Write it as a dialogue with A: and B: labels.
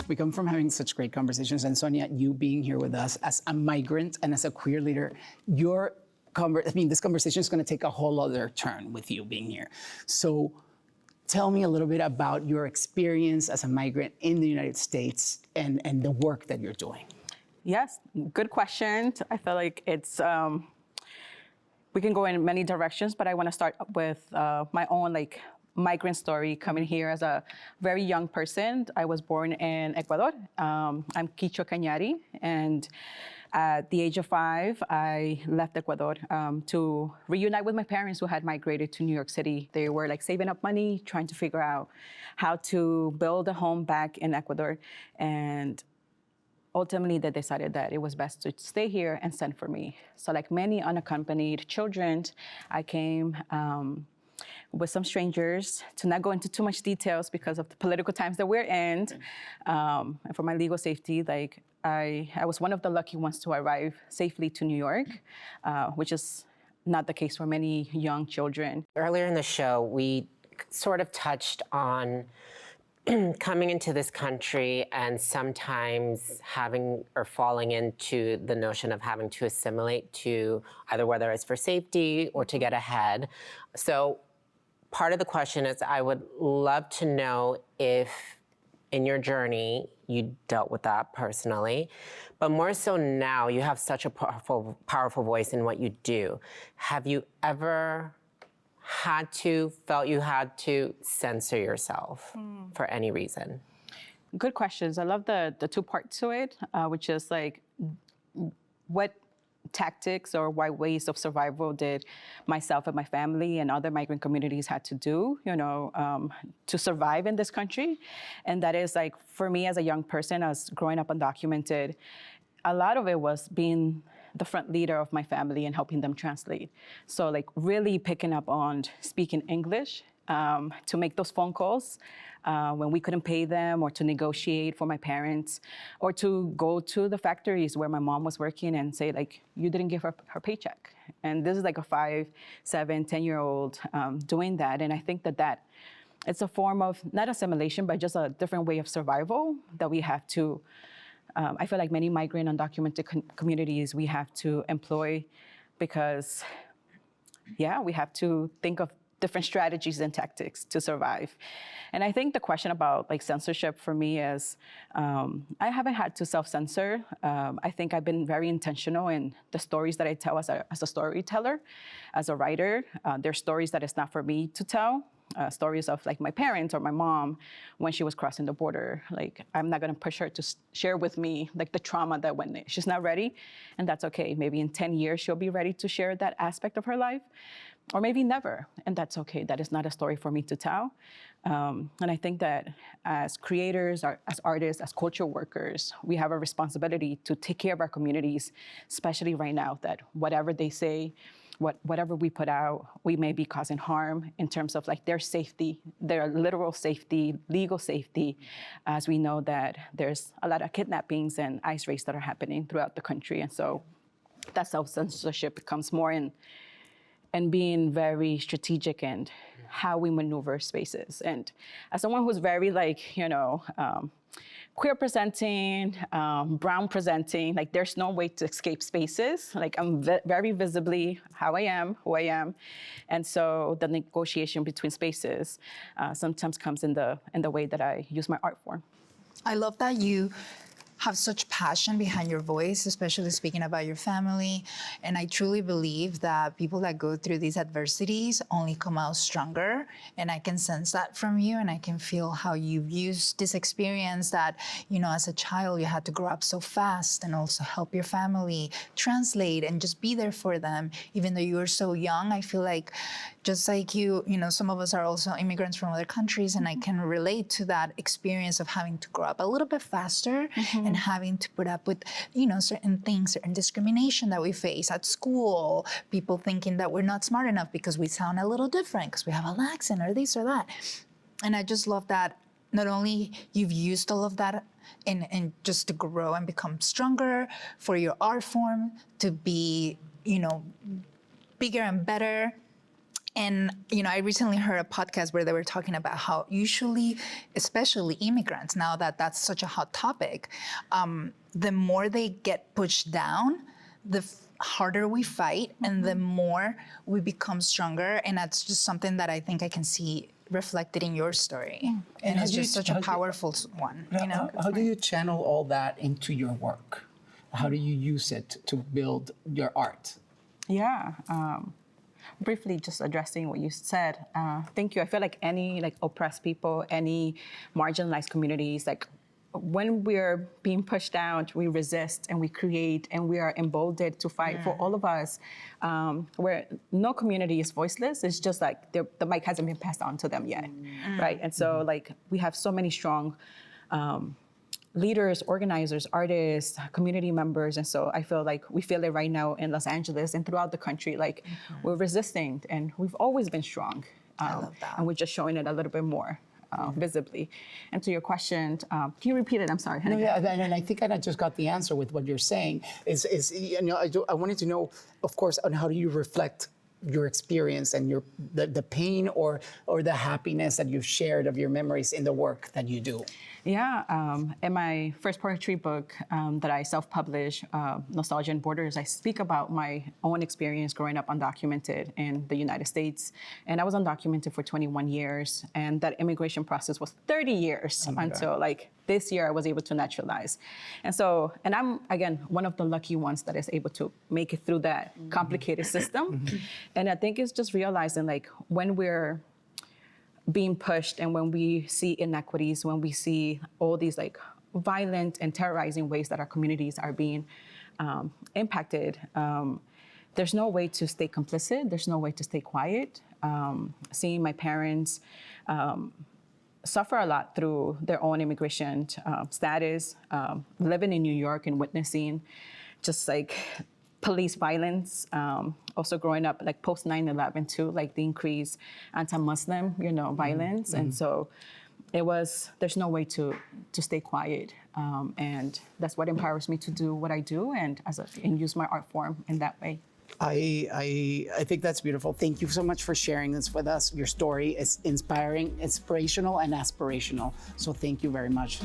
A: We come from having such great conversations, and Sonia, you being here with us as a migrant and as a queer leader, this conversation is going to take a whole other turn with you being here. So tell me a little bit about your experience as a migrant in the United States and the work that you're doing.
B: Yes, good question. I feel like it's, we can go in many directions, but I want to start with my own migrant story coming here as a very young person. I was born in Ecuador. I'm Quichua Cañari, and at the age of 5, I left Ecuador to reunite with my parents who had migrated to New York City. They were saving up money, trying to figure out how to build a home back in Ecuador. And ultimately, they decided that it was best to stay here and send for me. So like many unaccompanied children, I came with some strangers, to not go into too much details because of the political times that we're in, and for my legal safety. I was one of the lucky ones to arrive safely to New York, which is not the case for many young children.
C: Earlier in the show, we sort of touched on coming into this country and sometimes having or falling into the notion of having to assimilate to either whether it's for safety or to get ahead. So part of the question is, I would love to know if in your journey you dealt with that personally, but more so now you have such a powerful voice in what you do. Have you ever felt you had to censor yourself for any reason?
B: Good questions. I love the two parts to it, which is what tactics or what ways of survival did myself and my family and other migrant communities had to do, to survive in this country. And that is for me as a young person, as growing up undocumented, a lot of it was being the front leader of my family and helping them translate. So really picking up on speaking English to make those phone calls when we couldn't pay them, or to negotiate for my parents, or to go to the factories where my mom was working and say you didn't give her her paycheck. And this is a 5, 7, 10-year-old doing that. And I think that it's a form of not assimilation, but just a different way of survival that we have to, I feel like many migrant undocumented communities we have to employ, because we have to think of different strategies and tactics to survive. And I think the question about censorship for me is, I haven't had to self-censor. I think I've been very intentional in the stories that I tell as a storyteller, as a writer. There's stories that it's not for me to tell. Stories of my parents or my mom when she was crossing the border. I'm not gonna push her to share with me the trauma that when she's not ready, and that's okay. Maybe in 10 years she'll be ready to share that aspect of her life, or maybe never, and that's okay. That is not a story for me to tell. And I think that as creators, as artists, as cultural workers, we have a responsibility to take care of our communities, especially right now, that whatever they say, whatever we put out, we may be causing harm in terms of their safety, their literal safety, legal safety, as we know that there's a lot of kidnappings and ICE raids that are happening throughout the country. And so that self-censorship becomes more in being very strategic in how we maneuver spaces. And as someone who's very queer presenting, brown presenting, there's no way to escape spaces. I'm very visibly how I am, who I am. And so the negotiation between spaces sometimes comes in the way that I use my art form.
D: I love that you have such passion behind your voice, especially speaking about your family. And I truly believe that people that go through these adversities only come out stronger. And I can sense that from you, and I can feel how you've used this experience that, as a child, you had to grow up so fast and also help your family translate and just be there for them. Even though you were so young, I feel like just like you, some of us are also immigrants from other countries, and I can relate to that experience of having to grow up a little bit faster and having to put up with, certain things, certain discrimination that we face at school, people thinking that we're not smart enough because we sound a little different, because we have an accent or this or that. And I just love that not only you've used all of that and just to grow and become stronger for your art form, to be, bigger and better, And, I recently heard a podcast where they were talking about how usually, especially immigrants, now that that's such a hot topic, the more they get pushed down, the harder we fight and the more we become stronger. And that's just something that I think I can see reflected in your story. And it's just such a powerful one.
A: How do you channel all that into your work? How do you use it to build your art?
B: Yeah. Briefly, just addressing what you said. Thank you. I feel like any oppressed people, any marginalized communities, when we're being pushed down, we resist and we create and we are emboldened to fight for all of us. Where no community is voiceless, it's just the mic hasn't been passed on to them yet, right? And so we have so many strong leaders, organizers, artists, community members. And so I feel like we feel it right now in Los Angeles and throughout the country. We're resisting and we've always been strong.
D: I love that.
B: And we're just showing it a little bit more visibly. And to your question, can you repeat it? I'm sorry.
A: No, yeah, and I think I just got the answer with what you're saying. I wanted to know, of course, on how do you reflect your experience and the pain or the happiness that you've shared of your memories in the work that you do?
B: Yeah, in my first poetry book that I self-published, Nostalgia and Borders, I speak about my own experience growing up undocumented in the United States. And I was undocumented for 21 years, and that immigration process was 30 years until this year I was able to naturalize. And I'm, again, one of the lucky ones that is able to make it through that complicated system. And I think it's just realizing when we're being pushed and when we see inequities, when we see all these violent and terrorizing ways that our communities are being impacted, there's no way to stay complicit. There's no way to stay quiet. Seeing my parents suffer a lot through their own immigration status, living in New York and witnessing just police violence, also growing up post 9/11 too, the increased anti-Muslim, violence. And so there's no way to stay quiet. And that's what empowers me to do what I do and use my art form in that way.
A: I think that's beautiful. Thank you so much for sharing this with us. Your story is inspiring, inspirational, and aspirational. So thank you very much.